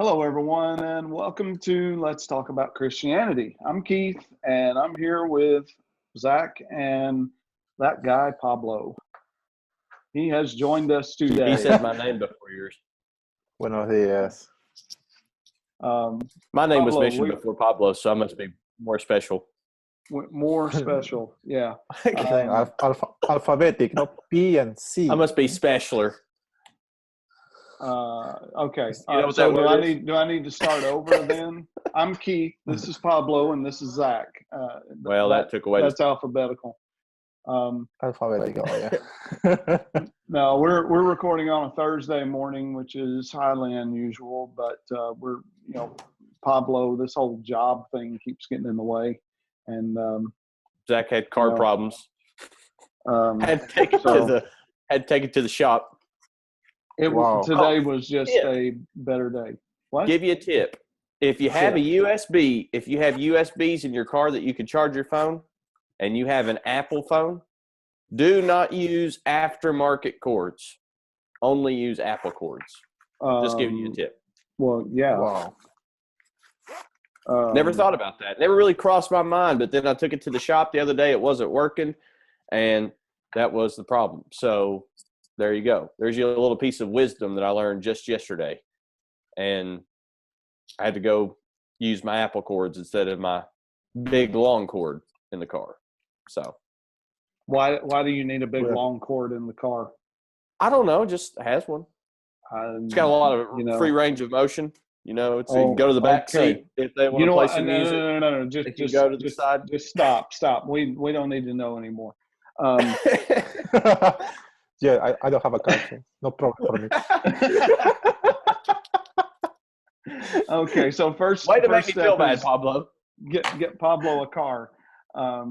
Hello, everyone, and welcome to Let's Talk About Christianity. I'm Keith, and I'm here with Zach and that guy, Pablo. He has joined us today. He said my name before yours. Buenos días. My name was Pablo, mentioned before Pablo, so I must be more special. More special, yeah. Alphabetic, no P and C. I must be specialer. Okay. You know what So that word is? do I need to start over then? I'm Keith. This is Pablo, and this is Zach. Well, that took away. That's alphabetical. Alphabetical, yeah. No, we're recording on a Thursday morning, which is highly unusual. But we're Pablo. This whole job thing keeps getting in the way, and Zach had car problems. Had to take it to the shop. Today was just a better day. What? Give you a tip. If you have a USB, if you have USBs in your car that you can charge your phone, and you have an Apple phone, do not use aftermarket cords. Only use Apple cords. Just giving you a tip. Well, yeah. Wow. Never thought about that. Never really crossed my mind, but then I took it to the shop the other day. It wasn't working, and that was the problem. So there you go. There's your little piece of wisdom that I learned just yesterday. And I had to go use my Apple cords instead of my big long cord in the car. So why do you need a big long cord in the car? I don't know. Just has one. It's got a lot of free range of motion. You know, it's you can go to the back seat if they want to play some music. No. Just go to the side. Just stop. We don't need to know anymore. Yeah, I don't have a car, so no problem for me. Okay, so first. Way to make me feel bad, Pablo. Get Pablo a car.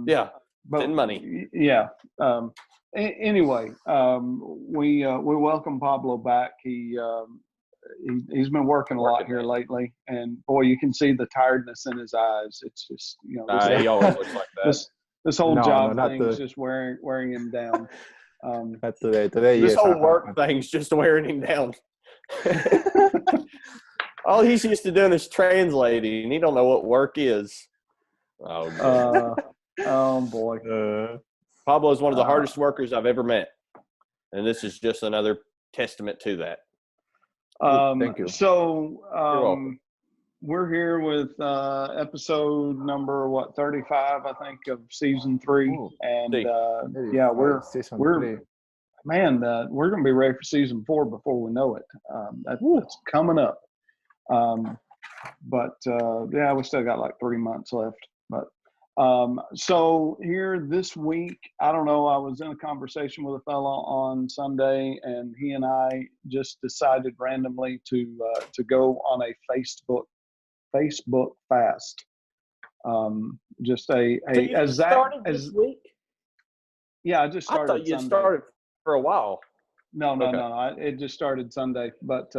Yeah, but and money. Yeah. Anyway, we welcome Pablo back. He's been working a lot here lately, and boy, you can see the tiredness in his eyes. It's just he always looks like that. This whole job thing is just wearing him down. Not today. Today, this whole work thing's just wearing him down. All he's used to doing is translating, and he don't know what work is. Oh, oh boy. Pablo is one of the hardest workers I've ever met, and this is just another testament to that. Thank you. So You're welcome. We're here with episode number 35, I think, of season 3, and we're season 3. Man, we're going to be ready for season 4 before we know it. That's coming up. We still got like 3 months left. But so here this week, I don't know, I was in a conversation with a fella on Sunday, and he and I just decided randomly to go on a Facebook fast. Just this week? Yeah, I just started. I thought you started for a while. No. It just started Sunday, but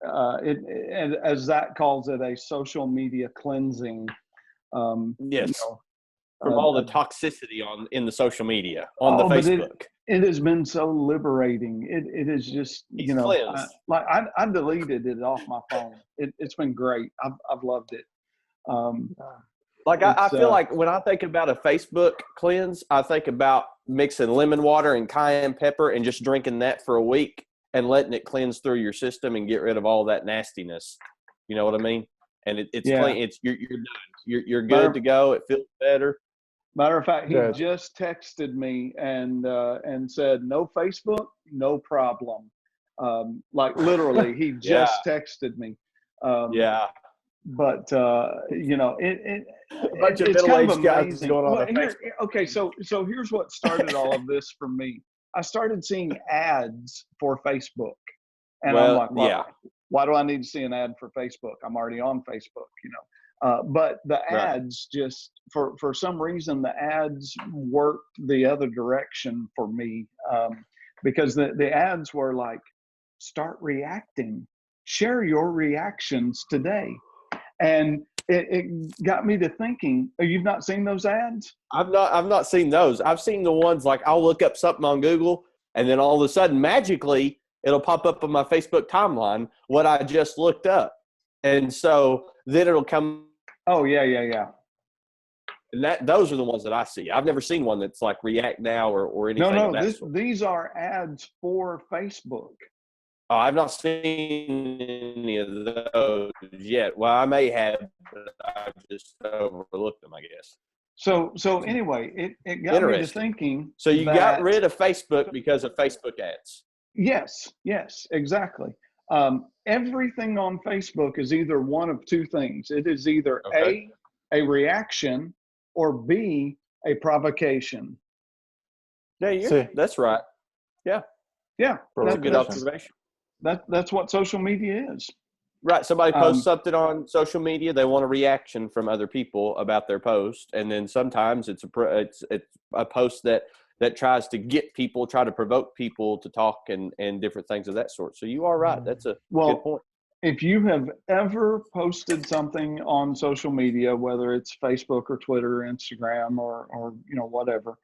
as Zach calls it, a social media cleansing. Yes. From all the toxicity in the social media on the Facebook. It has been so liberating. It is just I deleted it off my phone. It's been great. I've loved it. I feel like when I think about a Facebook cleanse, I think about mixing lemon water and cayenne pepper and just drinking that for a week and letting it cleanse through your system and get rid of all that nastiness. You know what I mean? And it's clean. You're done. You're good to go. It feels better. Matter of fact, he just texted me and said, "No Facebook, no problem." Like literally, he just texted me. But a bunch of middle-aged guys going on Facebook. Okay, so here's what started all of this for me. I started seeing ads for Facebook, and I'm like, why do I need to see an ad for Facebook? I'm already on Facebook, But the ads just for some reason the ads worked the other direction for me, because the ads were like, start reacting, share your reactions today. And it got me to thinking, you've not seen those ads? I've not seen those. I've seen the ones like I'll look up something on Google and then all of a sudden magically it'll pop up on my Facebook timeline what I just looked up. And so then it'll come. Oh, yeah. And those are the ones that I see. I've never seen one that's like React Now or anything. No, these are ads for Facebook. Oh, I've not seen any of those yet. Well, I may have, but I just overlooked them, I guess. So anyway, it got me to thinking. So you got rid of Facebook because of Facebook ads. Yes, exactly. Everything on Facebook is either one of two things. It is either A, reaction, or B, a provocation. Yeah, that's right. Yeah. That's a good observation. That's what social media is. Right. Somebody posts something on social media. They want a reaction from other people about their post. And then sometimes it's a post that tries to try to provoke people to talk and different things of that sort. So you are right. That's a good point. If you have ever posted something on social media, whether it's Facebook or Twitter, or Instagram, or whatever,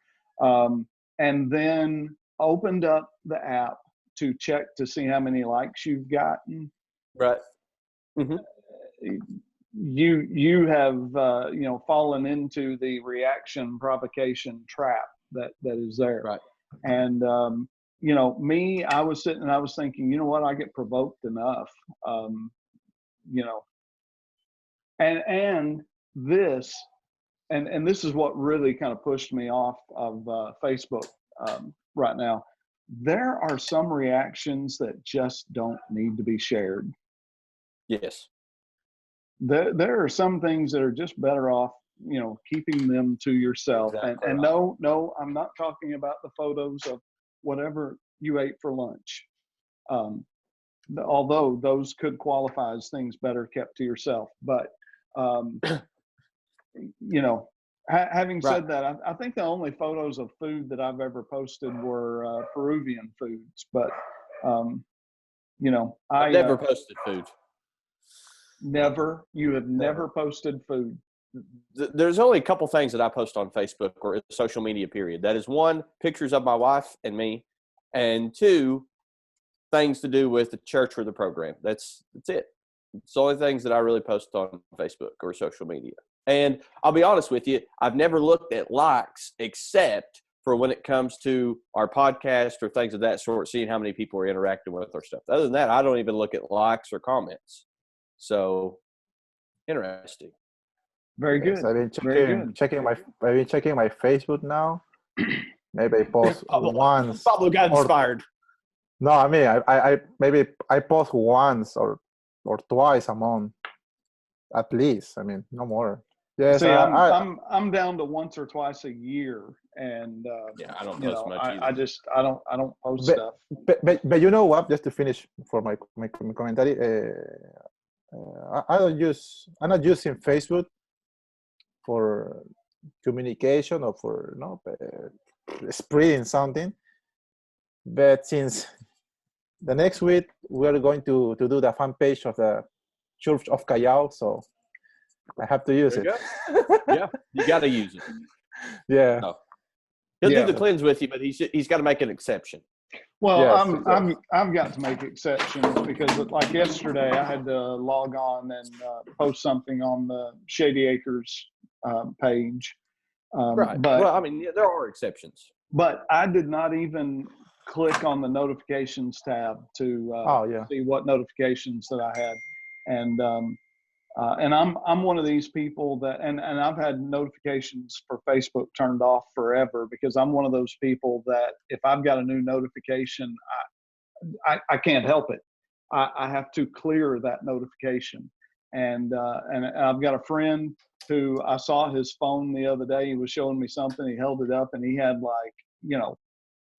and then opened up the app to check to see how many likes you've gotten, right? Mm-hmm. You have fallen into the reaction provocation trap that is there, right? And me, I was sitting and I was thinking, you know what, I get provoked enough, and this is what really kind of pushed me off of Facebook right now. There are some reactions that just don't need to be shared. Yes. There are some things that are just better off, keeping them to yourself. Exactly. And no, I'm not talking about the photos of whatever you ate for lunch. Although those could qualify as things better kept to yourself. But, having said that, I think the only photos of food that I've ever posted were Peruvian foods. But, I've never posted food. Never? You have never posted food? There's only a couple things that I post on Facebook or social media, period. That is, one, pictures of my wife and me, and two, things to do with the church or the program. That's it. It's the only things that I really post on Facebook or social media. And I'll be honest with you, I've never looked at likes except for when it comes to our podcast or things of that sort, seeing how many people are interacting with our stuff. Other than that, I don't even look at likes or comments. So, interesting. Very good. Yes, I've been checking my Facebook now. Maybe I post once. Pablo got inspired. No, I mean I post once or twice a month, at least. I mean, no more. Yes, see, I'm down to once or twice a year, and I don't post much either. I don't post stuff. But you know what? Just to finish for my commentary, I'm not using Facebook for communication or for spreading something. But since the next week we're going to do the fan page of the Church of Callao, so I have to use it. Yeah, you got to use it. Yeah. No. He'll do the cleanse with you, but he's got to make an exception. Well, yes, I've got to make exceptions because, like yesterday, I had to log on and post something on the Shady Acres page. Right. But, well, I mean, there are exceptions. But I did not even click on the notifications tab to see what notifications that I had, and I'm one of these people that, and I've had notifications for Facebook turned off forever because I'm one of those people that if I've got a new notification, I can't help it. I have to clear that notification. And I've got a friend who I saw his phone the other day. He was showing me something. He held it up and he had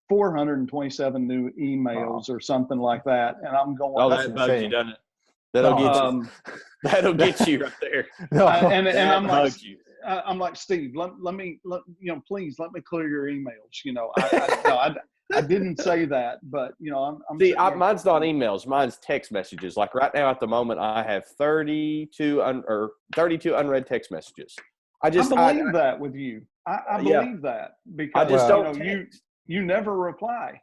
427 new emails or something like that. And I'm going, oh, that bugs you, doesn't it? That'll get you. That'll get you right there. And I'm like, I'm like, Steve, let me please let me clear your emails. I didn't say that, but I'm see, mine's not emails. Mine's text messages. Like right now at the moment, I have 32 unread text messages. I believe that with you. I believe that because I just don't you never reply.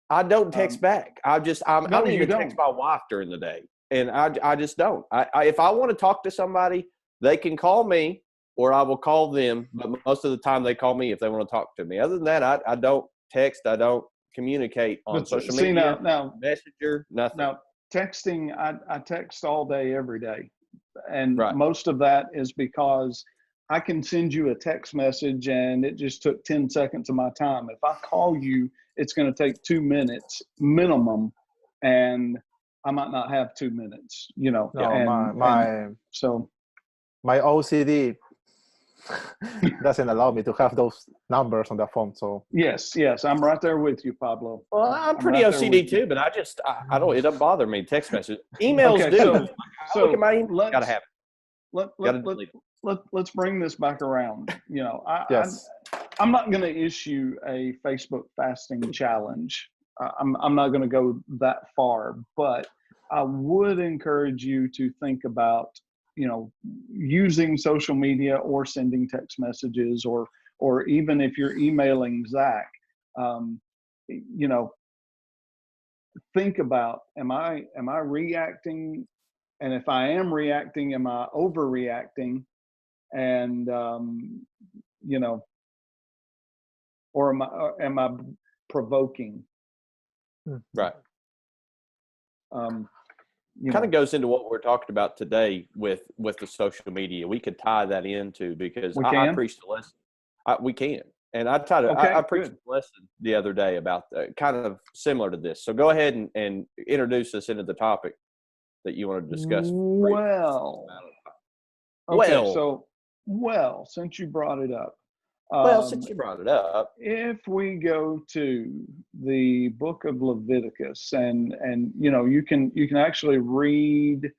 I don't text back. I don't even don't. text my wife during the day, and I just don't. If I want to talk to somebody, they can call me, or I will call them. But most of the time, they call me if they want to talk to me. Other than that, I don't text. I don't communicate on social media. Now, Messenger, nothing. Now, texting, I text all day, every day, and Right. most of that is because I can send you a text message and it just took 10 seconds of my time. If I call you, it's going to take 2 minutes minimum, and I might not have 2 minutes, you know. No, so my OCD doesn't allow me to have those numbers on the phone. So yes, I'm right there with you, Pablo. Well, I'm pretty OCD too, but I don't. It doesn't bother me. Text message, emails do. So look at my email. Gotta have it. Let's bring this back around. You know, yes. I'm not going to issue a Facebook fasting challenge. I'm not going to go that far, but I would encourage you to think about, you know, using social media or sending text messages, or even if you're emailing Zach, you know, think about, am I reacting? And if I am reacting, am I overreacting? And, you know, or am I provoking? Right. Kind of goes into what we're talking about today with the social media. We could tie that into, because I preached a lesson. We can. And I preached a lesson the other day about kind of similar to this. So go ahead and introduce us into the topic that you want to discuss. Since you brought it up. If we go to the book of Leviticus, and you know, you can actually read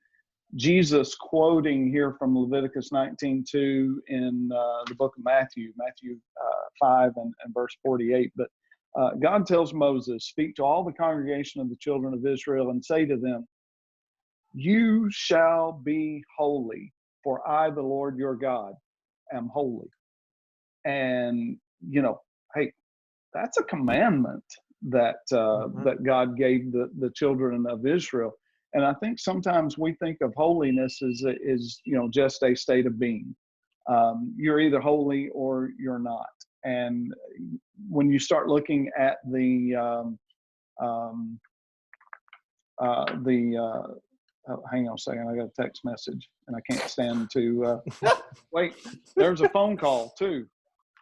Jesus quoting here from Leviticus 19:2 in the book of Matthew 5 and verse 48. But God tells Moses, "Speak to all the congregation of the children of Israel and say to them, you shall be holy, for I, the Lord your God, am holy." And, you know, hey, that's a commandment that that God gave the children of Israel. And I think sometimes we think of holiness as you know, just a state of being. You're either holy or you're not. And when you start looking at hang on a second, I got a text message and I can't stand to wait. There's a phone call too.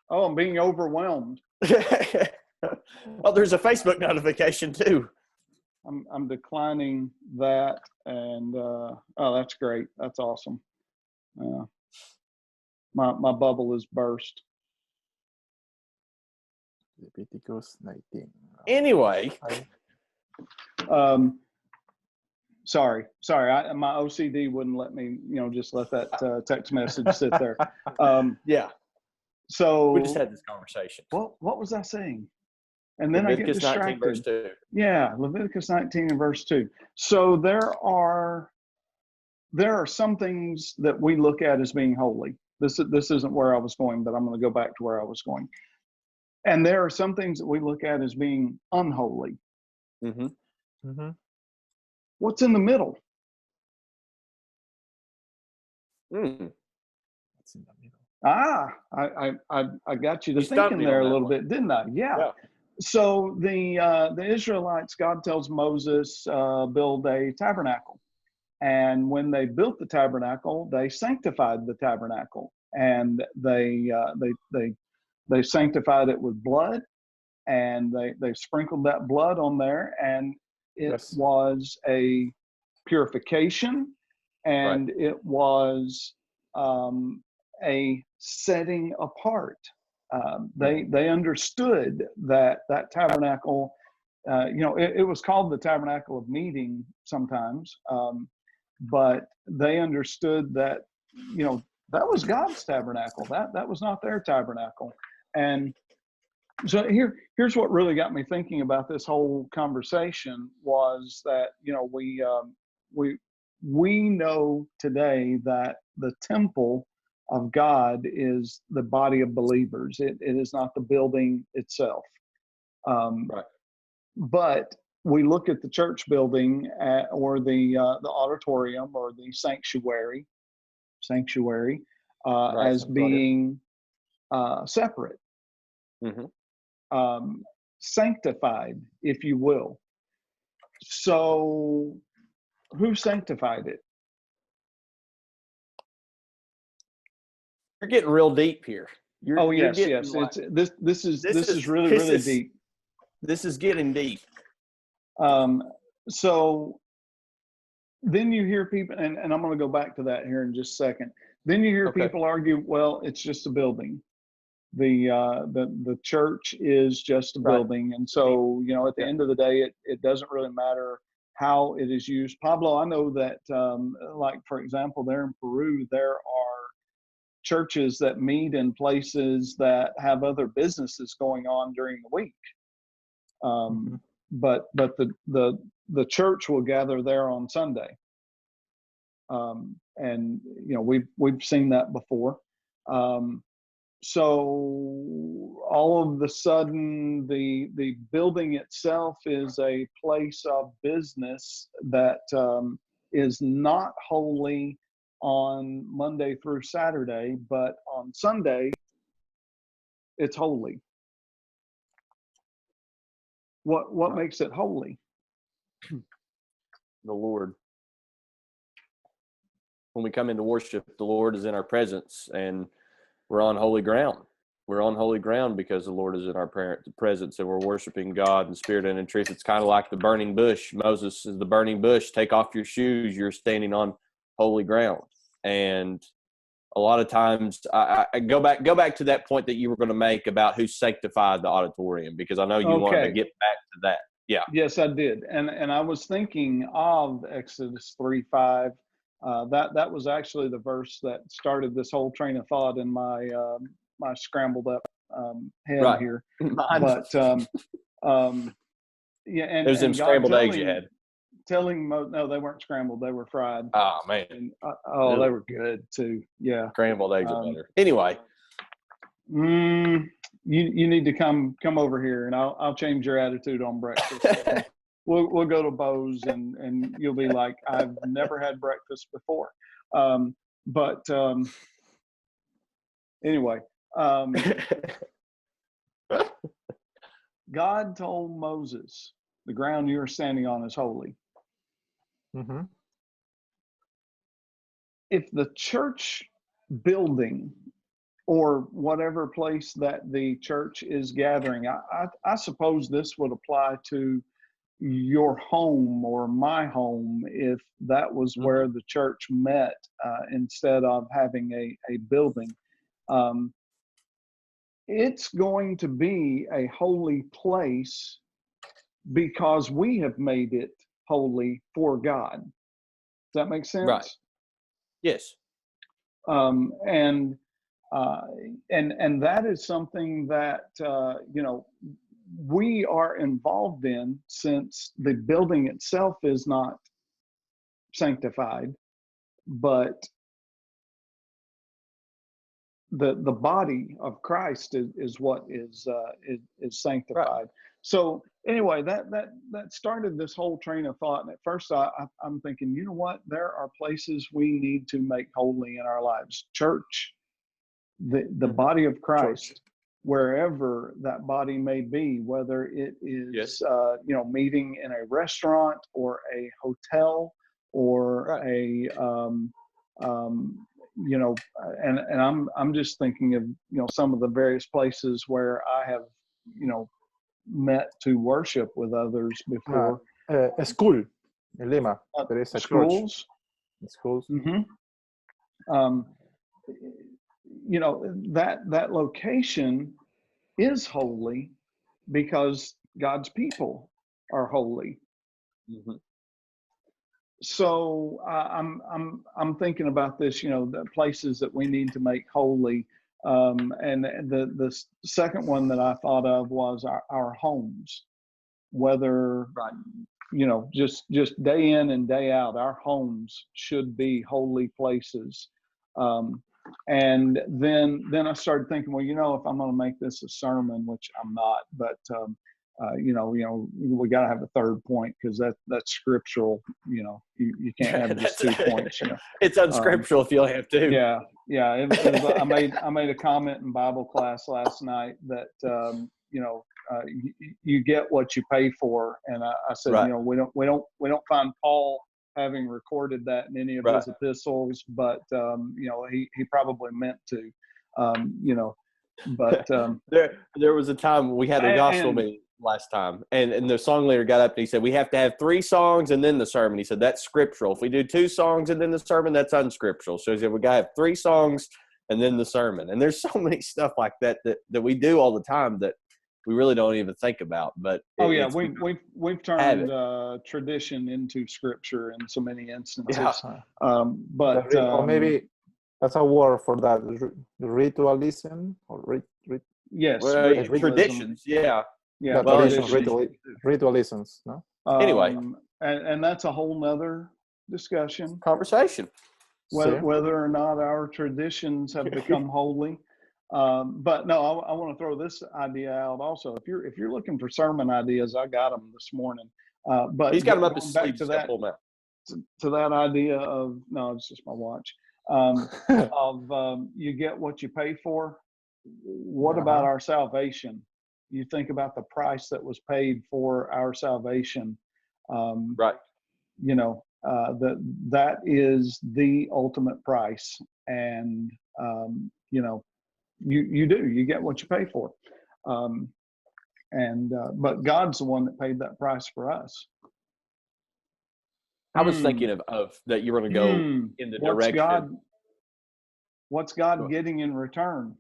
Oh, I'm being overwhelmed. Oh, there's a Facebook notification too. I'm declining that, and oh, that's great. That's awesome. My bubble is burst. Leviticus 19. Anyway, sorry. My OCD wouldn't let me, you know, just let that text message sit there. Yeah. So we just had this conversation. What was I saying? And then Leviticus I get distracted. 19, verse 2. Yeah, Leviticus 19 and verse 2. So there are some things that we look at as being holy. This isn't where I was going, but I'm going to go back to where I was going. And there are some things that we look at as being unholy. Mm-hmm. Mm-hmm. What's in the middle? What's in the middle? I got you to thinking there a little bit, didn't I? Yeah. So the Israelites, God tells Moses, build a tabernacle. And when they built the tabernacle, they sanctified the tabernacle, and they sanctified it with blood, and they sprinkled that blood on there, and it was a purification, and it was a setting apart. They understood that tabernacle, you know, it was called the tabernacle of meeting sometimes, but they understood that, you know, that was God's tabernacle. That was not their tabernacle. And so here's what really got me thinking about this whole conversation was that, you know, we know today that the temple of God is the body of believers. It is not the building itself. but we look at the church building or the auditorium or the sanctuary as being separate, sanctified, if you will. So who sanctified it? You're getting real deep here. Yes. Like, this is really deep. This is getting deep. So then you hear people, and I'm going to go back to that here in just a second. Then you hear people argue, well, it's just a building. The church is just a building, and so at the end of the day, it doesn't really matter how it is used. Pablo, I know that, like for example, there in Peru, there are churches that meet in places that have other businesses going on during the week. But the church will gather there on Sunday. And we've seen that before. So all of the sudden the building itself is a place of business that is not holy on Monday through Saturday, but on Sunday it's holy. What makes it holy? The Lord. When we come into worship, the Lord is in our presence, and we're on holy ground. We're on holy ground because the Lord is in our presence, and we're worshiping God in spirit and in truth. It's kind of like the burning bush. Moses is the burning bush. Take off your shoes. You're standing on holy ground. And a lot of times, I go back to that point that you were going to make about who sanctified the auditorium, because I know you wanted to get back to that. Yeah. Yes, I did. And I was thinking of Exodus 3:5. That was actually the verse that started this whole train of thought in my my scrambled up head here. But yeah, and it was them scrambled eggs you had. No, they weren't scrambled; they were fried. Oh man! And, they were good too. Yeah, scrambled eggs are better. Anyway, you need to come over here, and I'll change your attitude on breakfast. We'll go to Bo's, and you'll be like, I've never had breakfast before. Anyway, God told Moses, the ground you are standing on is holy. If the church building or whatever place that the church is gathering, I suppose this would apply to your home or my home if that was where the church met instead of having a building. It's going to be a holy place because we have made it holy for God. Does that make sense? Right. Yes. And that is something that we are involved in, since the building itself is not sanctified, but the body of Christ is what is sanctified. Right. So anyway, that started this whole train of thought. And at first I'm thinking, you know what? There are places we need to make holy in our lives. Church, the body of Christ. Church. Wherever that body may be, whether it is, meeting in a restaurant or a hotel or a, and I'm just thinking of, some of the various places where I have, met to worship with others before. A school in Lima. There is a schools. Church. Schools. That location is holy because God's people are holy. So I'm thinking about this, the places that we need to make holy. And the second one that I thought of was our homes, whether, just day in and day out, our homes should be holy places. And then I started thinking, well, if I'm going to make this a sermon, which I'm not, but we got to have a third point because that's scriptural. You can't have just 2 points. It's unscriptural if you only have 2. Yeah. I made a comment in Bible class last night that you get what you pay for, and I said, right. we don't find Paul having recorded that in any of right. his epistles, but he probably meant to, but there was a time we had a gospel meeting last time, and the song leader got up and he said, we have to have 3 songs and then the sermon. He said, that's scriptural. If we do 2 songs and then the sermon, that's unscriptural. So he said, we got to have 3 songs and then the sermon. And there's so many stuff like that we do all the time that we really don't even think about. But we've turned tradition into scripture in so many instances. Yeah. Or maybe that's a word for that, ritualism or yes, traditions. Yeah. Ritualisms. No. Anyway, and that's a whole nother discussion, conversation. Whether or not our traditions have become holy. But no, I want to throw this idea out also. If you're looking for sermon ideas, I got them this morning. But he's got them up his sleeve. To that idea of, no, it's just my watch. You get what you pay for. What about our salvation? You think about the price that was paid for our salvation. Right. That is the ultimate price, and you get what you pay for, but God's the one that paid that price for us. I was thinking of that you were going to go in the direction. What's God getting in return?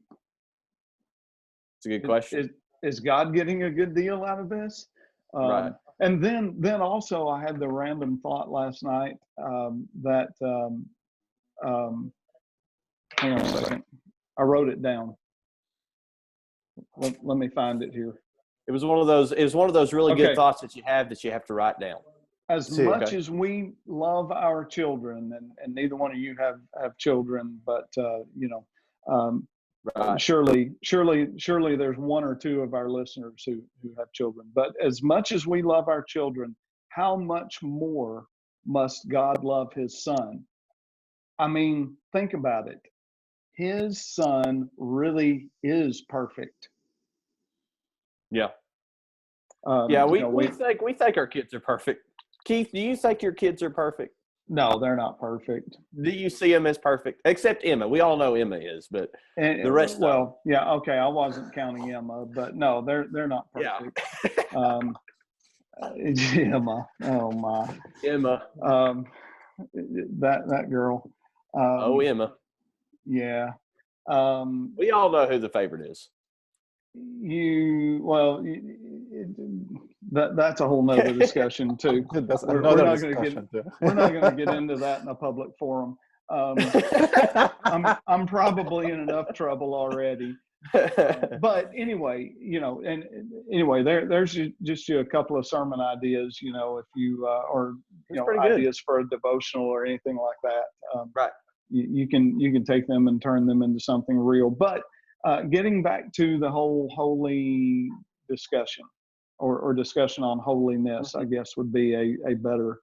It's a good question. Is God getting a good deal out of this? Right. And then also I had the random thought last night that hang on a second. I wrote it down. Let me find it here. It was one of those really good thoughts that you have to write down. As much as we love our children, and neither one of you have children, but right. surely there's 1 or 2 of our listeners who have children. But as much as we love our children, how much more must God love his son? I mean, think about it. His son really is perfect. Yeah. We think our kids are perfect. Keith, do you think your kids are perfect? No, they're not perfect. Do you see them as perfect? Except Emma. We all know Emma is, but the rest. Well, yeah, okay. I wasn't counting Emma, but no, they're not perfect. Yeah. Emma. Oh my. Emma. That girl. Emma. Yeah. We all know who the favorite is. That's a whole nother discussion too. We're not going to get into that in a public forum. I'm probably in enough trouble already. But anyway, there's just a couple of sermon ideas, if you ideas for a devotional or anything like that. Right. You can take them and turn them into something real. But getting back to the whole holy discussion or discussion on holiness, I guess would be a better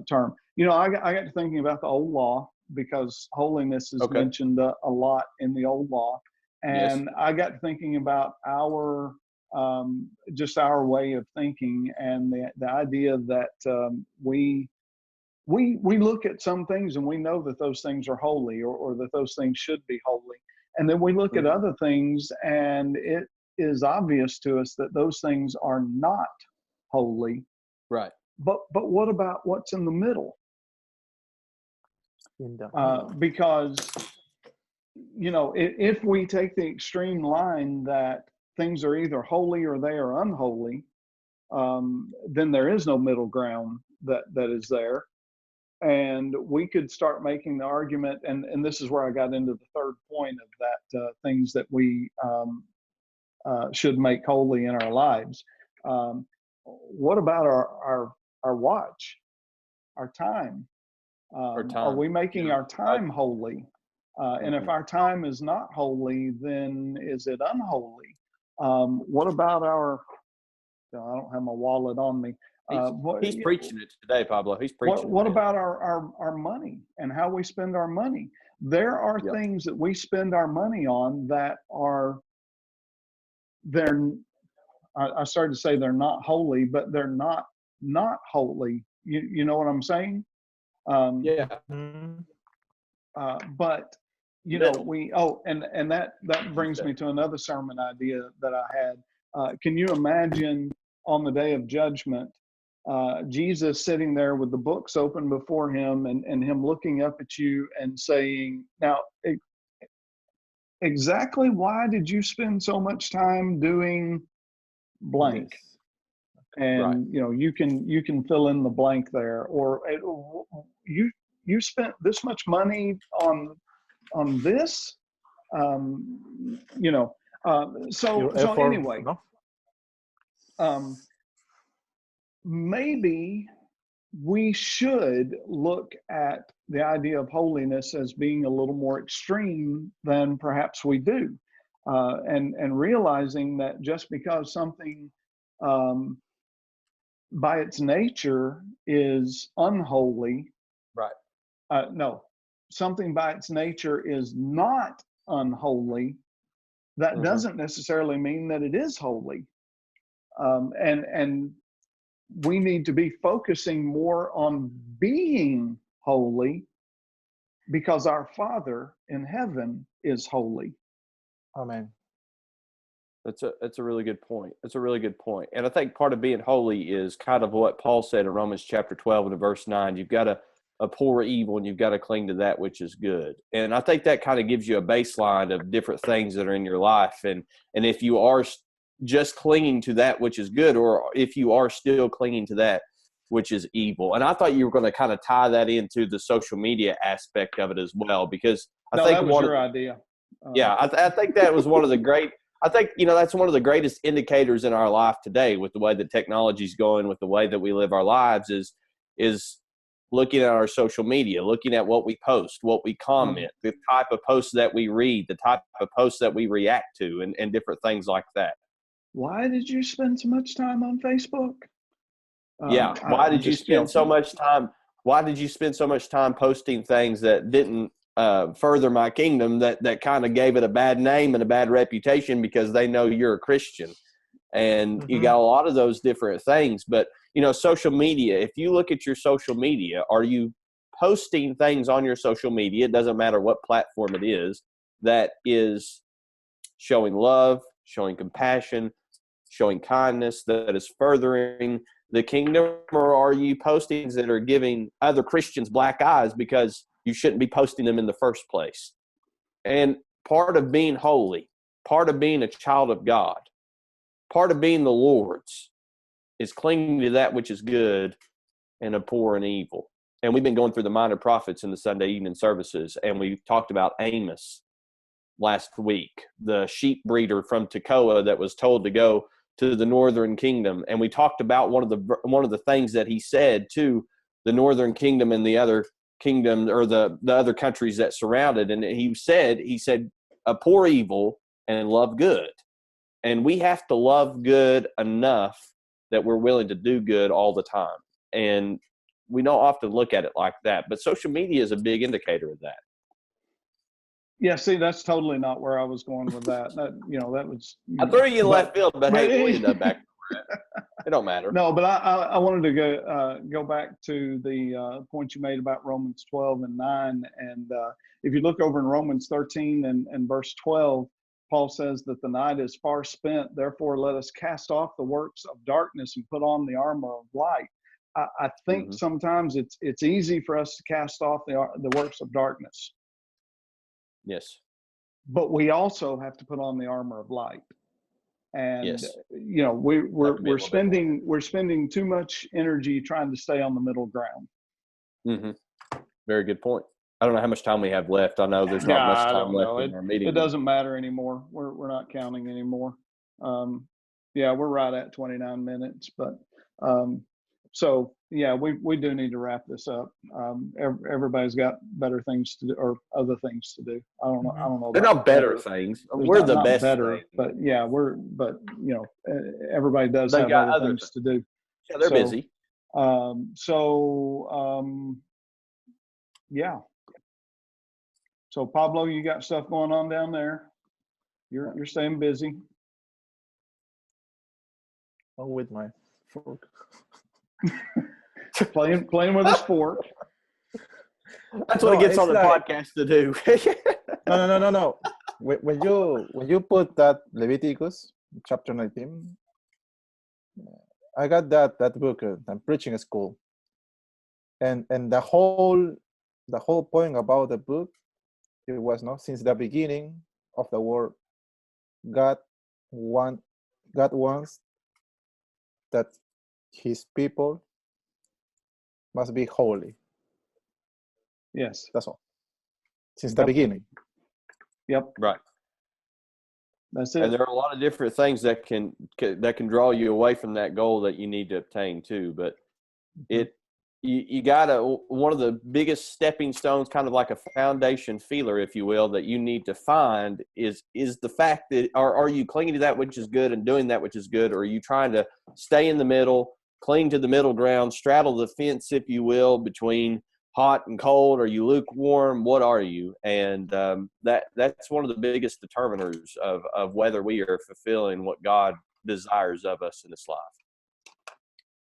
term. I got to thinking about the old law because holiness is mentioned a lot in the old law. And yes. I got thinking about our way of thinking and the idea that we look at some things and we know that those things are holy or that those things should be holy. And then we look at other things and it is obvious to us that those things are not holy. Right. But what about what's in the middle? Because if we take the extreme line that things are either holy or they are unholy, then there is no middle ground that is there. And we could start making the argument, and this is where I got into the third point of that, things that we should make holy in our lives. What about our watch, our time? Are we making our time holy? And if our time is not holy, then is it unholy? What about our I don't have my wallet on me. He's preaching it today, Pablo. He's preaching. What about our money and how we spend our money? There are things that we spend our money on that I started to say they're not holy, but they're not holy. You know what I'm saying? But and that brings me to another sermon idea that I had. Can you imagine on the day of judgment, Jesus sitting there with the books open before him and him looking up at you and saying, now, exactly why did you spend so much time doing blank? Yes. And you can fill in the blank there, or you spent this much money on this, so anyway, no? Maybe we should look at the idea of holiness as being a little more extreme than perhaps we do, and realizing that just because something by its nature is unholy, right? No, something by its nature is not unholy. That doesn't necessarily mean that it is holy, and we need to be focusing more on being holy because our Father in heaven is holy. Amen. That's a really good point. That's a really good point. And I think part of being holy is kind of what Paul said in Romans chapter 12 and verse 9. You've got to abhor evil and you've got to cling to that which is good. And I think that kind of gives you a baseline of different things that are in your life. And if you are just clinging to that which is good, or if you are still clinging to that which is evil. And I thought you were going to kind of tie that into the social media aspect of it as well, because I think that was your idea. I think that was one of the great. I think, that's one of the greatest indicators in our life today with the way that technology is going, with the way that we live our lives is looking at our social media, looking at what we post, what we comment, the type of posts that we read, the type of posts that we react to, and different things like that. Why did you spend so much time on Facebook? Why did you spend so much time? Why did you spend so much time posting things that didn't further my kingdom, that kind of gave it a bad name and a bad reputation because they know you're a Christian? And you got a lot of those different things. But, social media, if you look at your social media, are you posting things on your social media? It doesn't matter what platform it is, that is showing love, showing compassion, showing kindness, that is furthering the kingdom? Or are you posting things that are giving other Christians black eyes because you shouldn't be posting them in the first place? And part of being holy, part of being a child of God, part of being the Lord's is clinging to that which is good and abhorring evil. And we've been going through the minor prophets in the Sunday evening services, and we talked about Amos last week, the sheep breeder from Tekoa that was told to go to the northern kingdom. And we talked about one of the things that he said to the northern kingdom and the other kingdom, or the other countries that surrounded. And he said, abhor evil and love good. And we have to love good enough that we're willing to do good all the time. And we don't often look at it like that, but social media is a big indicator of that. Yeah, see, that's totally not where I was going with that. That was. I threw you in left field, but hey, we'll end up back. It don't matter. No, but I wanted to go back to the point you made about Romans 12 and 9. And if you look over in Romans 13 and verse 12, Paul says that the night is far spent. Therefore, let us cast off the works of darkness and put on the armor of light. I think sometimes it's easy for us to cast off the works of darkness. Yes. But we also have to put on the armor of light. And yes. we're spending too much energy trying to stay on the middle ground. Very good point. I don't know how much time we have left. I know there's not much time left in our meeting. It doesn't matter anymore. We're not counting anymore. We're right at 29 minutes, but So yeah, we do need to wrap this up. Everybody's got better things to do or other things to do. I don't know. They're not better things. We're the best thing. But yeah, everybody does have other things to do. Yeah, they're busy. Yeah. So Pablo, you got stuff going on down there. You're staying busy. Oh, with my fork. playing with his fork. That's what he gets on the podcast to do. No. When you put that Leviticus chapter 19, I got that book. I'm preaching at school, and the whole point about the book, it was since the beginning of the world, God wants that His people must be holy. Yes, that's all. Since the beginning. Yep. Right. That's it. And there are a lot of different things that can draw you away from that goal that you need to obtain too. But you gotta, one of the biggest stepping stones, kind of like a foundation feeler, if you will, that you need to find is the fact that are you clinging to that which is good and doing that which is good, or are you trying to stay in the middle, cling to the middle ground, straddle the fence, if you will, between hot and cold? Are you lukewarm? What are you? And that's one of the biggest determiners of whether we are fulfilling what God desires of us in this life.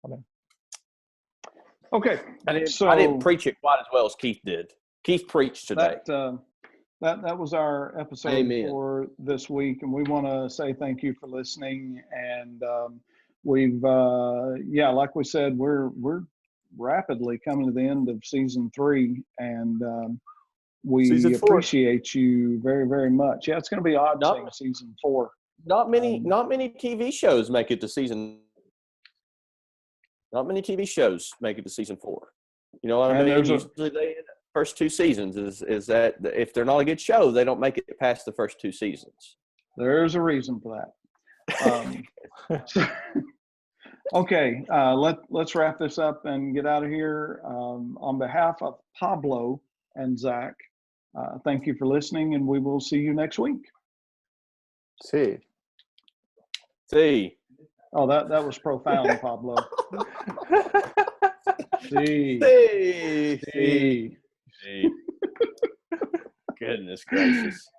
Amen. Okay. I didn't preach it quite as well as Keith did. Keith preached today. That was our episode Amen. For this week, and we want to say thank you for listening. And we've like we said, we're rapidly coming to the end of season 3, and we appreciate you very, very much. Yeah, it's going to be odd seeing season 4. Not many TV shows make it to season. Not many TV shows make it to season 4. You know what I mean? Usually the first 2 seasons is that if they're not a good show, they don't make it past the first 2 seasons. There's a reason for that. Okay, let's wrap this up and get out of here. On behalf of Pablo and Zach, thank you for listening, and we will see you next week. See. Oh, that was profound, Pablo. See. Goodness gracious.